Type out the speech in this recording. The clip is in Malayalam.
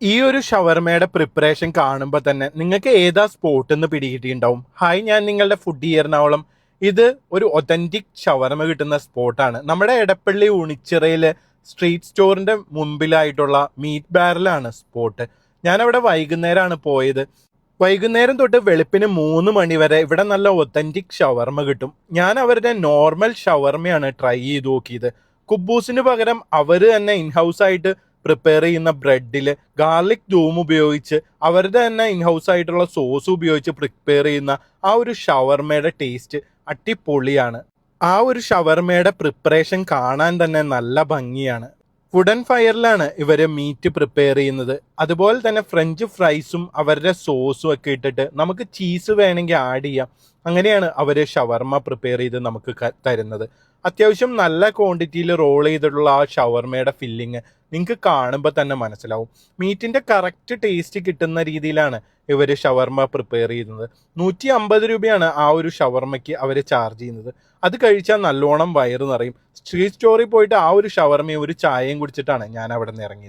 ഈ ഒരു ഷവർമയുടെ പ്രിപ്പറേഷൻ കാണുമ്പോൾ തന്നെ നിങ്ങൾക്ക് ഏതാ സ്പോട്ട് എന്ന് പിടികിട്ടിയിട്ടുണ്ടാവും. ഹായ്, ഞാൻ നിങ്ങളുടെ ഫുഡ് എറണാകുളം. ഇത് ഒരു ഒതന്റിക് ഷവർമ കിട്ടുന്ന സ്പോട്ടാണ്. നമ്മുടെ എടപ്പള്ളി ഉണിച്ചിറയിലെ സ്ട്രീറ്റ് സ്റ്റോറിന്റെ മുമ്പിലായിട്ടുള്ള മീറ്റ് ബാരലാണ് സ്പോട്ട്. ഞാനവിടെ വൈകുന്നേരമാണ് പോയത്. വൈകുന്നേരം തൊട്ട് വെളുപ്പിന് 3 മണി വരെ ഇവിടെ നല്ല ഒതന്റിക് ഷവർമ കിട്ടും. ഞാൻ അവരുടെ നോർമൽ ഷവർമയാണ് ട്രൈ ചെയ്ത് നോക്കിയത്. കുബൂസിന് പകരം അവർ തന്നെ ഇൻഹൗസ് ആയിട്ട് പ്രിപ്പയർ ചെയ്യുന്ന ബ്രെഡിൽ ഗാർലിക് ധൂം ഉപയോഗിച്ച് അവരുടെ തന്നെ ഇൻഹൗസ് ആയിട്ടുള്ള സോസ് ഉപയോഗിച്ച് പ്രിപ്പയർ ചെയ്യുന്ന ആ ഒരു ഷവർമയുടെ ടേസ്റ്റ് അടിപൊളിയാണ്. ആ ഒരു ഷവർമയുടെ പ്രിപ്പറേഷൻ കാണാൻ തന്നെ നല്ല ഭംഗിയാണ്. വുഡൻ ഫയറിലാണ് ഇവർ മീറ്റ് പ്രിപ്പയർ ചെയ്യുന്നത്. അതുപോലെ തന്നെ ഫ്രഞ്ച് ഫ്രൈസും അവരുടെ സോസും ഒക്കെ ഇട്ടിട്ട് നമുക്ക് ചീസ് വേണമെങ്കിൽ ആഡ് ചെയ്യാം. അങ്ങനെയാണ് അവർ ഷവർമ പ്രിപ്പയർ ചെയ്ത് നമുക്ക് തരുന്നത്. അത്യാവശ്യം നല്ല ക്വാണ്ടിറ്റിയിൽ റോൾ ചെയ്തിട്ടുള്ള ആ ഷവർമയുടെ ഫില്ലിങ് നിങ്ങൾക്ക് കാണുമ്പോൾ തന്നെ മനസ്സിലാവും. മീറ്റിൻ്റെ കറക്റ്റ് ടേസ്റ്റ് കിട്ടുന്ന രീതിയിലാണ് ഇവർ ഷവർമ പ്രിപ്പയർ ചെയ്യുന്നത്. 150 രൂപയാണ് ആ ഒരു ഷവർമയ്ക്ക് അവർ ചാർജ് ചെയ്യുന്നത്. അത് കഴിച്ചാൽ നല്ലോണം വയറ് നിറയും. സ്ട്രീറ്റ് സ്റ്റോറിൽ പോയിട്ട് ആ ഒരു ഷവർമയും ഒരു ചായയും കുടിച്ചിട്ടാണ് ഞാൻ അവിടെ നിന്ന് ഇറങ്ങിയത്.